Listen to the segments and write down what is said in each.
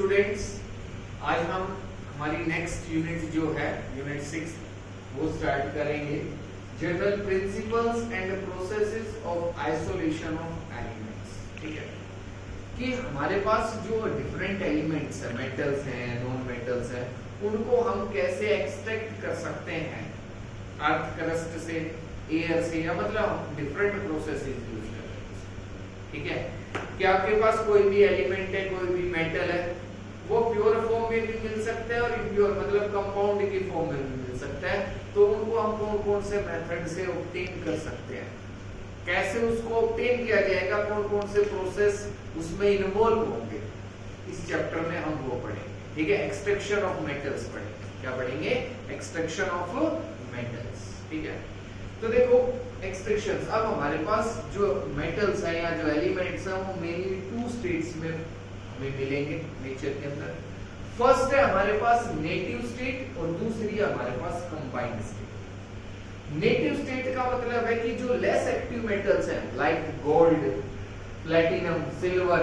Students, आज हम हमारी नेक्स्ट यूनिट जो है यूनिट 6 वो स्टार्ट करेंगे। General principles and processes of isolation of elements. ठीक है कि हमारे पास जो डिफरेंट एलिमेंट्स है, मेटल्स हैं, नॉन मेटल्स हैं, उनको हम कैसे एक्सट्रैक्ट कर सकते हैं अर्थ क्रस्ट से, एयर से, या मतलब डिफरेंट प्रोसेसेस यूज करते हैं। ठीक है कि आपके पास कोई भी एलिमेंट है, कोई भी मेटल है, वो प्योर फॉर्म में भी मिल सकता है और इम्प्योर मतलब कंपाउंड की फॉर्म में भी मिल सकता है। तो उनको हम कौन कौन से मेथड से ऑब्टेन कर सकते हैं, कैसे उसको ऑब्टेन किया जाएगा, कौन कौन से प्रोसेस उसमें इन्वॉल्व होंगे, इस चैप्टर में हम वो पढ़ेंगे। ठीक है, एक्सट्रैक्शन ऑफ मेटल्स पढ़ेंगे। क्या पढ़ेंगे? Extraction of metals. ठीक है, तो देखो एक्सट्रैक्शंस, अब हमारे पास जो मेटल्स है या जो एलिमेंट्स हैं वो मेनली टू स्टेट्स में हमें मिलेंगे नेचर के अंदर। फर्स्ट है हमारे पास नेटिव स्टेट और दूसरी है हमारे पास कंबाइंड स्टेट। नेटिव स्टेट का मतलब है कि जो लेस एक्टिव मेटल्स हैं लाइक गोल्ड, प्लैटिनम, सिल्वर,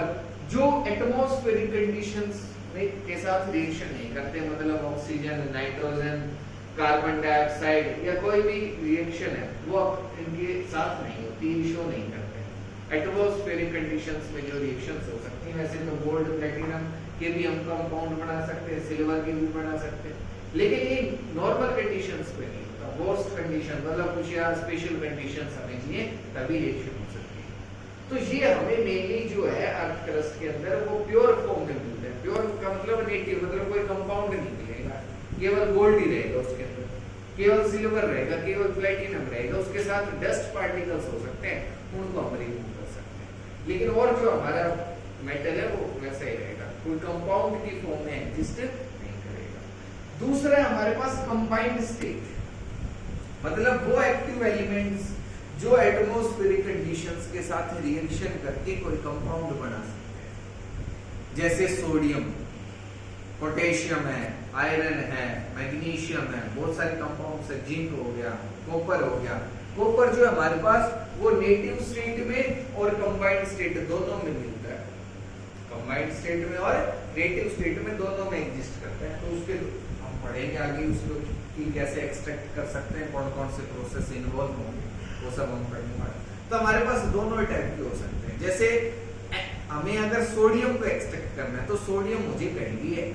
जो एटमॉस्फेरिक कंडीशंस में के साथ रिएक्शन नहीं करते, मतलब ऑक्सीजन, नाइट्रोजन, कार्बन डाइऑक्साइड या कोई भी रिएक्शन है वो इनके साथ नहीं होती, शो नहीं करते। एटमॉस्फेरिक कंडीशंस में जो रिएक्शंस हो सकती हैं, वैसे तो गोल्ड, प्लैटिनम के भी हम कंपाउंड बना सकते हैं, सिल्वर के भी बना सकते हैं, लेकिन ये नॉर्मल कंडीशंस पे नहीं होता। वर्स्ट कंडीशन मतलब कुछ या स्पेशल कंडीशंस हमें चाहिए तभी रिएक्शन हो सकती है। तो ये हमें मेनली जो है अर्थ क्रस्ट के अंदर वो प्योर फॉर्म में मिलते हैं। प्योर का मतलब नेटिव, मतलब कोई कंपाउंड नहीं मिलेगा, केवल गोल्ड ही रहेगा उसके अंदर, केवल सिल्वर रहेगा, केवल प्लैटिनम रहेगा, उसके साथ डस्ट पार्टिकल्स हो सकते हैं, उनको हम रिमूव कर सकते हैं। लेकिन और जो हमारा मेटल है वो वैसा ही रहेगा, कोई कंपाउंड की फॉर्म में एग्जिस्ट नहीं करेगा। दूसरा है हमारे पास कंबाइंड स्टेट, मतलब वो एक्टिव एलिमेंट्स जो एटमॉस्फेरिक कंडीशंस के साथ रिएक्शन करके कोई कंपाउंड बना सकते हैं, जैसे सोडियम, पोटेशियम है, आयरन है, मैग्नीशियम है, बहुत सारे कंपाउंड्स है, जिंक हो गया, कॉपर हो गया। कॉपर जो है हमारे पास वो नेटिव स्टेट में और कंबाइंड स्टेट दोनों में मिलता है, कंबाइंड स्टेट में और नेटिव स्टेट में दोनों में एग्जिस्ट करता है। तो उसके हम पढ़ेंगे आगे उसको कि कैसे एक्सट्रैक्ट कर सकते हैं, कौन कौन से प्रोसेस इन्वॉल्व होंगे, वो सब हम पढ़ने वाले। तो हमारे पास दोनों टाइप के हो सकते हैं। जैसे हमें अगर सोडियम को एक्सट्रैक्ट करना है तो सोडियम मुझे कहीं है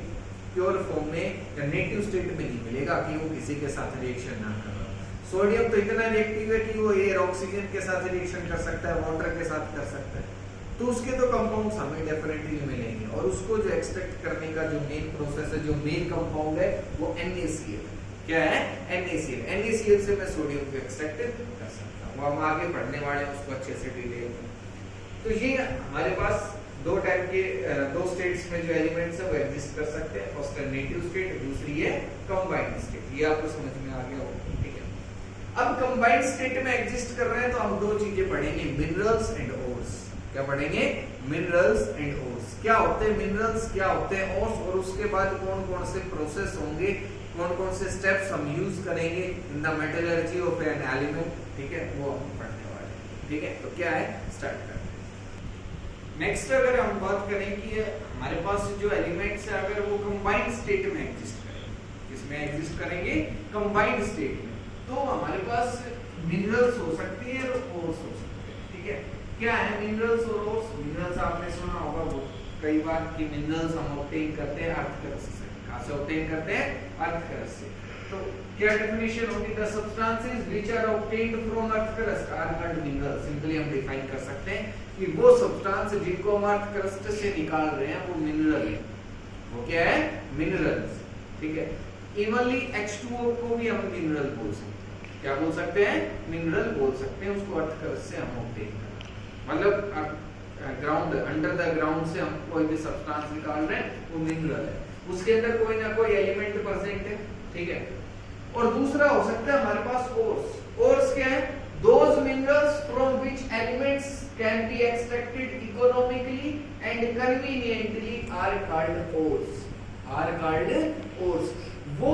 प्योर फॉर्म में या नेटिव स्टेट में नहीं मिलेगा कि वो किसी के साथ रिएक्शन ना कर रहा। सोडियम तो इतना रिएक्टिव है कि वो एयर, ऑक्सीजन के साथ रिएक्शन कर सकता है, वाटर के साथ कर सकता है, तो उसके तो कंपाउंड्स हमें डेफिनेटली मिलेंगे। और उसको जो एक्सट्रैक्ट करने का जो मेन प्रोसेस है, जो मेन कंपाउंड है वो NaCl। क्या है? NaCl। NaCl से मैं सोडियम को एक्सट्रैक्ट कर सकता हूँ, वो हम आगे पढ़ने वाले हैं उसको अच्छे से डिटेल में। तो ये हमारे पास दो टाइप के दो स्टेट्स में जो एलिमेंट्स है वो एग्जिस्ट कर सकते हैं। फर्स्ट है नेटिव स्टेट, दूसरी है कंबाइंड स्टेट। ये आपको समझ में आ गया होगा। ठीक है, अब कंबाइंड स्टेट में एग्जिस्ट कर रहे हैं तो हम दो चीजें पढ़ेंगे, मिनरल्स एंड ओर्स। क्या पढ़ेंगे? Minerals and ores. क्या होते हैं मिनरल्स, क्या होते हैं ओर्स, और उसके बाद कौन कौन से प्रोसेस होंगे, कौन कौन से स्टेप्स हम यूज करेंगे in the metallurgy of an element. ठीक है, वो हम पढ़ने वाले हैं। ठीक है, तो क्या है, स्टार्ट करते हैं। नेक्स्ट अगर हम बात करें कि हमारे पास जो एलिमेंट्स है अगर वो कंबाइंड स्टेट में एग्जिस्ट करेंगे, किसमें एग्जिस्ट करेंगे? कंबाइंड स्टेट में, तो हमारे पास मिनरल्स हो सकती है और ओर्स हो सकते हैं। ठीक है, क्या है मिनरल्स और ओर्स? मिनरल्स आपने सुना होगा वो कई बार कि मिनरल्स हम ऑब्टेन करते हैं अर्थ क्रस्ट से। कहां से ऑब्टेन करते हैं? अर्थ क्रस्ट से। तो क्या डेफिनेशन होगी? The substances which are obtained from earth crust are called minerals. Simply हम डिफाइन कर सकते हैं कि वो सब्सटेंस जिनको हम अर्थ क्रस्ट से निकाल रहे हैं वो मिनरल है। वो क्या है? मिनरल्स। ठीक है, इवनली H2O को भी हम मिनरल बोल सकते हैं। क्या बोल सकते हैं? मिनरल बोल सकते हैं, उसको अर्थ क्रस्ट से हम ऑब्टेन कर रहे हैं, मतलब ग्राउंड, अंडर द ग्राउंड से हम कोई भी सब्सटेंस निकाल रहे हैं वो मिनरल है, उसके अंदर कोई ना कोई एलिमेंट प्रेजेंट है। ठीक है, और दूसरा हो सकता है हमारे पास ओर्स। ओर्स क्या है? Those minerals from which elements can be extracted economically and conveniently are called ores. Are called ores. वो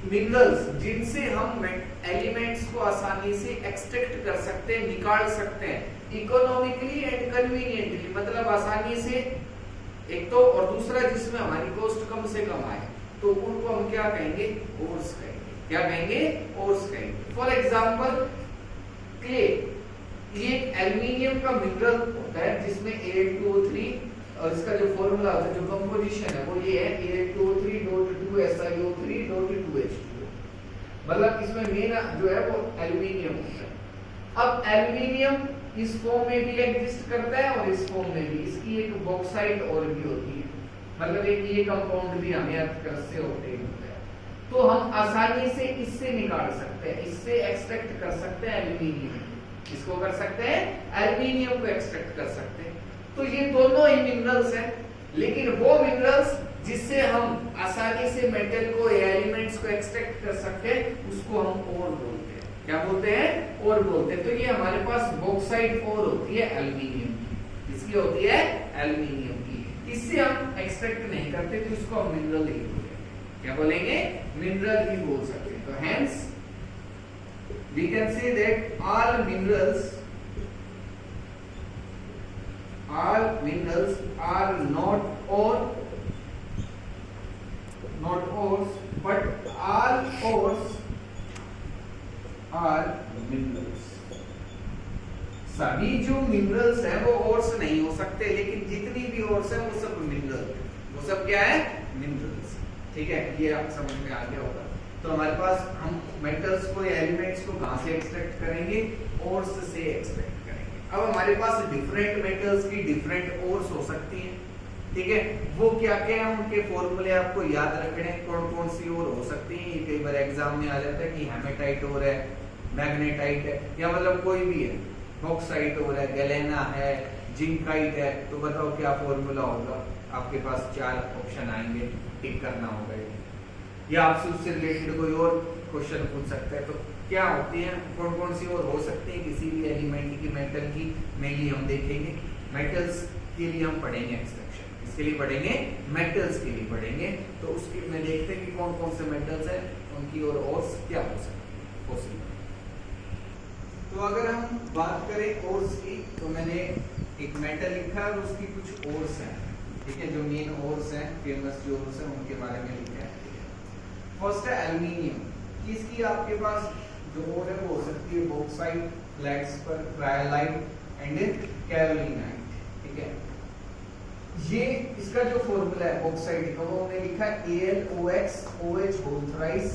मिनरल्स जिनसे हम एलिमेंट्स को आसानी से एक्सट्रैक्ट कर सकते हैं, निकाल सकते हैं, इकोनॉमिकली एंड कन्वीनियंटली, मतलब आसानी से एक तो, और दूसरा जिसमें हमारी कॉस्ट कम से कम आए, तो उनको हम क्या कहेंगे, ओर्स कहेंगे। क्या कहेंगे, ओर्स कहेंगे। फॉर एग्जांपल क्ले, ये एक एल्युमिनियम का मिनरल होता है जिसमें Al2O3, और इसका जो फॉर्मूला होता है, जो कंपोजिशन है वो ये है Al2O3.2SiO3.2H2O। मतलब इसमें मेन जो है वो एल्युमिनियम होता है। अब एल्युमिनियम इस फॉर्म में भी एग्जिस्ट करता है और इस फॉर्म में भी, इसकी एक बॉक्साइट और भी होती है, मतलब एक ये कंपाउंड भी हमें अर्धकरस से ऑब्टेन होता है। तो हम आसानी से इससे निकाल सकते हैं, इससे एक्सट्रैक्ट कर सकते हैं एल्युमिनियम। इसको कर सकते हैं, एल्युमिनियम को एक्सट्रैक्ट कर सकते हैं। तो ये दोनों ही मिनरल्स हैं, लेकिन वो मिनरल्स जिससे हम आसानी से मेटल को या एलिमेंट्स को एक्सट्रैक्ट कर सकते हैं, उसको हम ओर बोलते हैं। क्या बोलते हैं, ओर बोलते हैं। तो ये हमारे पास बॉक्साइट ओर होती है एल्युमिनियम की। इसकी होती है एल्युमिनियम की। इससे हम एक्सट्रैक्ट नहीं करते, तो इसको हम मिनरल ही बोलेंगे। क्या बोलेंगे, मिनरल ही बोल सकते हैं। तो hence we can say that all minerals are not ores, but all ores are minerals। सभी जो मिनरल्स हैं वो ओर्स नहीं हो सकते, लेकिन जितनी भी ओर्स हैं वो सब मिनरल है। वो सब क्या है, मिनरल्स। ठीक है, ये आप समझ में आ गया होगा। तो हमारे पास हम मेटल्स को या एलिमेंट्स को कहां से एक्सट्रैक्ट करेंगे, ओर्स से एक्सट्रैक्ट करेंगे। अब हमारे पास डिफरेंट मेटल्स की डिफरेंट ओर्स हो सकती हैं। ठीक है, वो क्या क्या है, उनके फॉर्मूले आपको याद रखने हैं, कौन कौन सी ओर हो सकती है। ये कई बार एग्जाम में आ जाता है कि हेमेटाइट ओर है, मैग्नेटाइट है, या मतलब कोई भी है, बॉक्साइट ओर है, गैलेना है, जिंकाइट है। तो बताओ क्या फॉर्मूला होगा। आपके पास 4 ऑप्शन आएंगे, टिक करना होगा, या आपसे उससे रिलेटेड कोई और क्वेश्चन पूछ सकता है। तो क्या होती है, कौन कौन सी और हो सकती है किसी भी एलिमेंट की, मेटल की मेनली हम देखेंगे। मेटल्स के लिए हम पढ़ेंगे एक्सट्रैक्शन, इसके लिए पढ़ेंगे, मेटल्स के लिए पढ़ेंगे। तो उसके में देखते हैं कि कौन कौन से मेटल्स हैं, उनकी और ओर्स क्या हो सकती है, पॉसिबल। तो अगर हम बात करें ओर्स की, तो मैंने एक मेटल लिखा है और उसकी कुछ ओर्स हैं। ठीक है, जो मेन ओर्स हैं, फेमस जो ओर्स हैं, उनके बारे में लिखा है। फर्स्ट है एल्युमिनियम। इसकी आपके पास जो ओर है वो हो सकती है बॉक्साइट, फ्लेक्सपर, क्रायोलाइट एंड कैरोलिनाइट। ठीक है, ये इसका जो फॉर्मूला है बॉक्साइट का, वो मैंने लिखा है AlOX whole thrice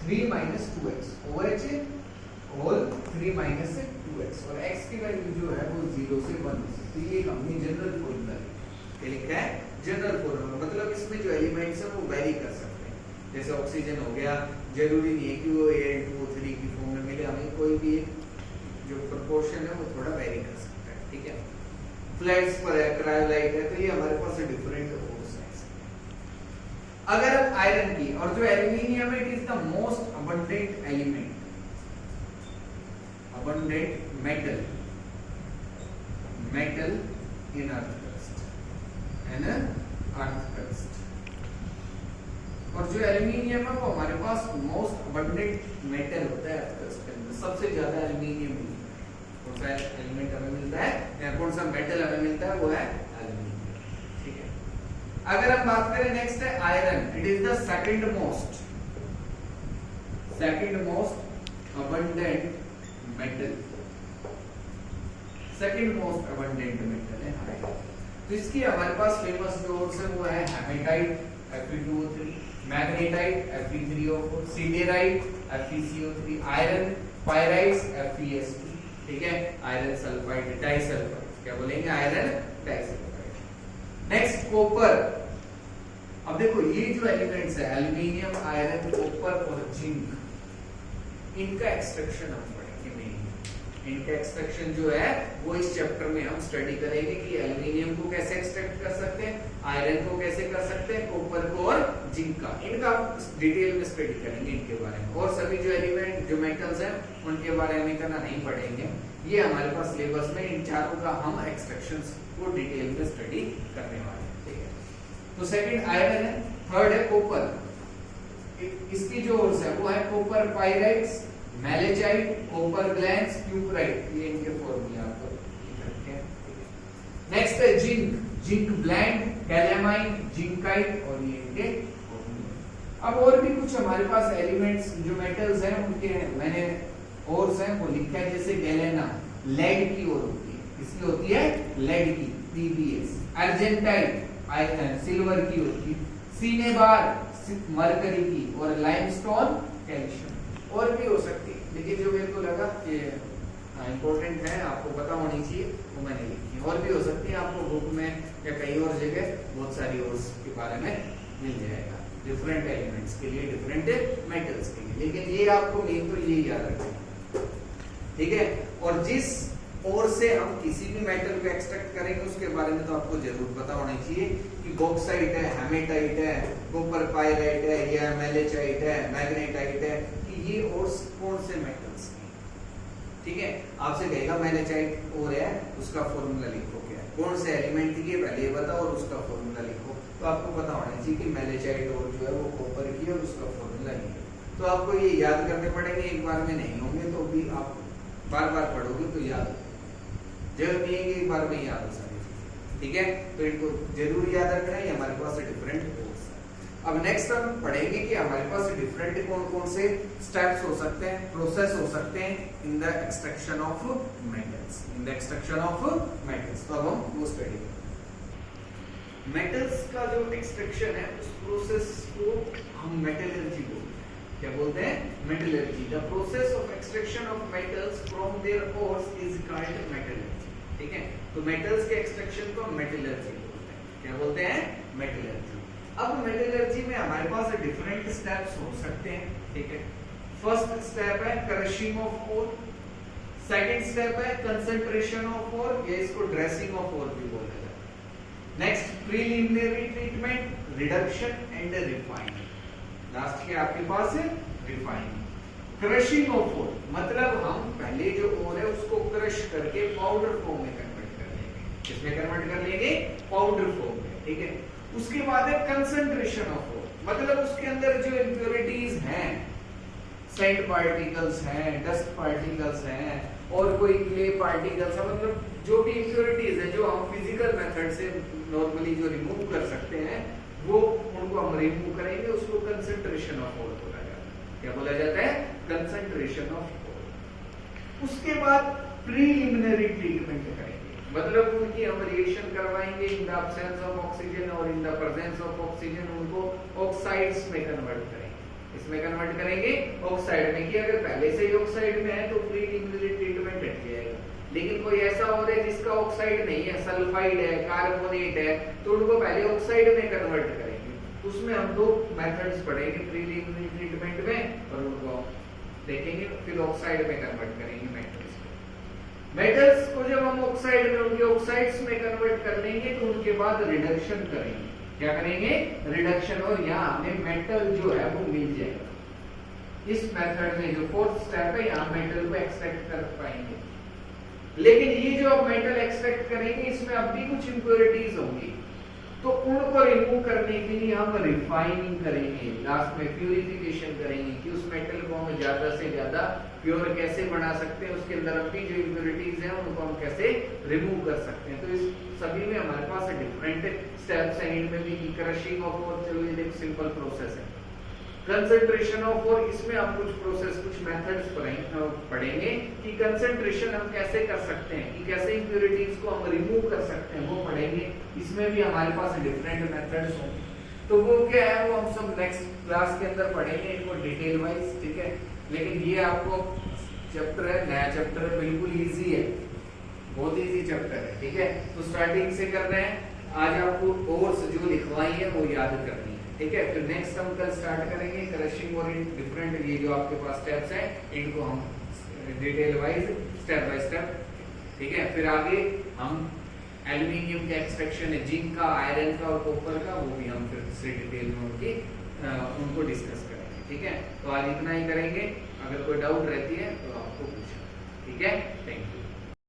3 - 2x, OH whole 3 - 2x, और x की वैल्यू जो है वो 0 से 1। तो ये हमने जनरल फॉर्मूला लिखा है, जनरल फॉर्मूला। मतलब इसमें जो एलिमेंट्स है वो वेरी कर सकते हैं। जैसे ऑक्सीजन हो गया, जरूरी नहीं है कि वो Al2O3 की फॉर्म में मिले, हमें कोई भी जो प्रोपोर्शन है वो थोड़ा वेरी कर सकता है। ठीक है, फ्लैट्स पर है, क्रायोलाइट है, तो ये हमारे पास डिफरेंट ओर्स हैं। अगर अब आयरन की, और जो एल्युमिनियम है, it is the most abundant element, abundant metal in earth crust, और जो एल्युमिनियम है वो हमारे पास मोस्ट अबंडेंट मेटल होता है अर्थ क्रस्ट के अंदर। सबसे ज्यादा एल्युमिनियम मिलता है। कौन सा एलिमेंट हमें मिलता है, या कौन सा मेटल हमें मिलता है, वो है एल्युमिनियम। ठीक है, अगर हम बात करें नेक्स्ट है iron. It is the second most abundant metal, second most abundant metal है आयरन। तो इसकी हमारे पास फेमस जो ओर्स है वो है hematite Fe2O3, magnetite Fe3O4, siderite FeCO3, iron pyrites FeS2। ठीक है, आयरन सल्फाइड, डाइसल्फाइड, क्या बोलेंगे, आयरन डाइसल्फाइड। Next copper. अब देखो ये जो एलिमेंट्स है, एल्युमिनियम, आयरन, कॉपर और जिंक, इनका एक्सट्रैक्शन हम पढ़ेंगे। मेन इनका एक्सट्रैक्शन जो है वो इस चैप्टर में हम स्टडी करेंगे कि एल्युमिनियम को कैसे एक्सट्रैक्ट कर सकते हैं, आयरन को कैसे कर सकते हैं, कॉपर को और जिंक का। इनका डिटेल में स्टडी करेंगे इनके बारे में। और सभी जो एलिमेंट, जो मेटल्स हैं, उनके बारे में करना नहीं पढ़ेंगे। ये हमारे पास सिलेबस में इन चारों का हम एक्सट्रैक्शंस को डिटेल में स्टडी करने वाले हैं। ठीक है, तो सेकंड आयरन है, थर्ड है कॉपर। इसकी जो ओर्स है वो है copper pyrites, malachite, copper glance, cuprite. ये इनके फॉर्मूले आपको लिख रखे हैं। नेक्स्ट है zinc. Zinc blende, calamine, zincite और ये इनके अब और भी कुछ हमारे पास एलिमेंट्स जो मेटल्स हैं उनके मैंने और हैं वो लिखा है, जैसे गैलेना लेड की और होती है, किसकी होती है? लेड की, पीबीएस। अर्जेंटाइट सिल्वर की होती है, सिनेबार मरकरी की और लाइमस्टोन कैल्शियम। और भी हो सकती है, लेकिन जो मेरे को लगा कि इंपॉर्टेंट है, आपको पता होनी चाहिए, वो मैंने लिखी है। और भी हो सकती है, आपको बुक में या कहीं और जगह बहुत सारी और के बारे में मिल जाएगा, डिफरेंट एलिमेंट्स के लिए, डिफरेंट मेटल्स के लिए, लेकिन ये आपको मेन तो यही याद रखना, ठीक है। और जिस और से हम किसी भी मेटल को एक्सट्रैक्ट करेंगे उसके बारे में तो आपको जरूर पता होना चाहिए कि बॉक्साइट है, हेमेटाइट है, कॉपर पायराइट है, या मेलेचाइट है, मैग्नेटाइट है, कि ये और कौन से मेटल्स हैं, ठीक है। आपसे कहेगा मेलेचाइट और है, उसका फॉर्मूला लिखो क्या है, कौन से एलिमेंट की पहले ये बताओ और उसका फॉर्मूला लिखो, तो आपको पता होना चाहिए कि मेलेचाइट और जो है वो कॉपर की और उसका फॉर्मूला ये है। तो आपको ये याद करने पड़ेंगे, एक बार में नहीं होंगे, तो भी आप बार बार पढ़ोगे तो याद, जरूरत नहीं है कि एक बार में याद हो सारी चीजें, ठीक है। तो इनको जरूर याद रखना है, हमारे पास डिफरेंट कोर्स है। अब नेक्स्ट हम पढ़ेंगे कि हमारे पास डिफरेंट कौन कौन से स्टेप्स हो सकते हैं, प्रोसेस हो सकते हैं in the extraction of metals, in the extraction of metals. तो अब हम वो स्टडी करेंगे। मेटल्स का जो एक्सट्रैक्शन है उस प्रोसेस को हम मेटलर्जी बोलते हैं। क्या बोलते हैं? Metallurgy. The process of extraction of metals from their ores is called metallurgy, ठीक है। तो मेटल्स के एक्सट्रैक्शन को मेटलर्जी बोलते हैं। क्या बोलते हैं? मेटलर्जी। अब मेटलर्जी में हमारे पास डिफरेंट स्टेप्स हो सकते हैं, ठीक है। फर्स्ट स्टेप है crushing of ore, second step है कंसंट्रेशन ऑफ ओर, या इसको ड्रेसिंग ऑफ ओर भी बोला जाता है। Next preliminary treatment, reduction and refining. Last के आपके पास है रिफाइनिंग। क्रशिंग ऑफ ओर मतलब हम पहले जो ओर है उसको क्रश करके पाउडर फॉर्म में कन्वर्ट कर लेंगे। किसमें कन्वर्ट कर लेंगे? पाउडर फॉर्म में, ठीक है। उसके बाद है कंसंट्रेशन ऑफ ओर, मतलब उसके अंदर जो इंप्योरिटीज हैं, सैंड पार्टिकल्स हैं, डस्ट पार्टिकल्स हैं और कोई क्ले पार्टिकल्स हैं, मतलब जो भी इंप्योरिटीज है जो हम फिजिकल मेथड से नॉर्मली जो रिमूव कर सकते हैं वो उनको हम रिमूव करेंगे, उसको कंसंट्रेशन ऑफ ओर बोला जाता है। क्या बोला जाता है? Concentration of ore. उसके बाद प्रीलिमिनरी ट्रीटमेंट करेंगे, मतलब उनकी हम रिएक्शन करवाएंगे in the absence of oxygen और in the presence of oxygen, उनको ऑक्साइड्स में कन्वर्ट करेंगे। इसमें कन्वर्ट करेंगे ऑक्साइड में, कि अगर पहले से ही ऑक्साइड में है तो प्रीलिमिनरी ट्रीटमेंट हट जाएगा। लेकिन कोई ऐसा और है जिसका ऑक्साइड नहीं है, सल्फाइड है, कार्बोनेट है, तो उनको पहले ऑक्साइड में कन्वर्ट करेंगे। उसमें हम दो मेथड्स पढ़ेंगे प्रीलिमिनरी ट्रीटमेंट में, और उनको देखेंगे फिर ऑक्साइड में कन्वर्ट करेंगे मेटल्स को। मेटल्स को जब हम ऑक्साइड में उनके ऑक्साइड्स में कन्वर्ट कर लेंगे तो उनके बाद रिडक्शन करेंगे। क्या करेंगे? रिडक्शन। और यहाँ हमें मेटल जो है वो मिल जाएगा। इस मेथड में जो फोर्थ स्टेप है, यहाँ मेटल को एक्सट्रैक्ट कर पाएंगे। लेकिन ये जो आप मेटल एक्सट्रैक्ट करेंगे इसमें अब भी कुछ इंप्योरिटीज होंगी, तो उनको रिमूव करने के लिए हम रिफाइनिंग करेंगे, लास्ट में प्यूरिफिकेशन करेंगे कि उस मेटल को हम ज्यादा से ज्यादा प्योर कैसे बना सकते हैं, उसके अंदर अभी जो इंप्योरिटीज हैं उनको हम कैसे रिमूव कर सकते हैं। तो इस सभी में हमारे पास डिफरेंट स्टेप्स हैं। इनमें भी क्रशिंग ऑफ ओर, चलो ये एक सिंपल प्रोसेस है। कंसंट्रेशन ऑफ ओर, इसमें आप कुछ प्रोसेस, कुछ मेथड्स पढ़ेंगे कि कंसंट्रेशन हम कैसे कर सकते हैं, कि कैसे इंप्योरिटीज को हम रिमूव कर सकते हैं, वो पढ़ेंगे। इसमें भी हमारे पास डिफरेंट मेथड्स होंगे, तो वो क्या है वो हम सब नेक्स्ट क्लास के अंदर पढ़ेंगे इनको डिटेल वाइज, ठीक है। लेकिन ये आपको चैप्टर है, नया चैप्टर है, बिल्कुल इजी है, बहुत इजी चैप्टर है, ठीक है। तो स्टार्टिंग से कर रहे हैं। आज आपको कोर्स जो लिखवाई है वो याद करनी है, ठीक है। फिर नेक्स्ट हम कल स्टार्ट करेंगे क्रशिंग और डिफरेंट ये जो आपके पास स्टेप्स हैं इनको हम detail wise step by step, ठीक है। फिर आगे हम एल्युमिनियम का एक्सट्रैक्शन है, जिंक का, आयरन का और कॉपर का, वो भी हम फिर से डिटेल में उनको डिस्कस करेंगे, ठीक है। तो आज इतना ही करेंगे, अगर कोई डाउट रहती है तो आपको पूछना, ठीक है। Thank you.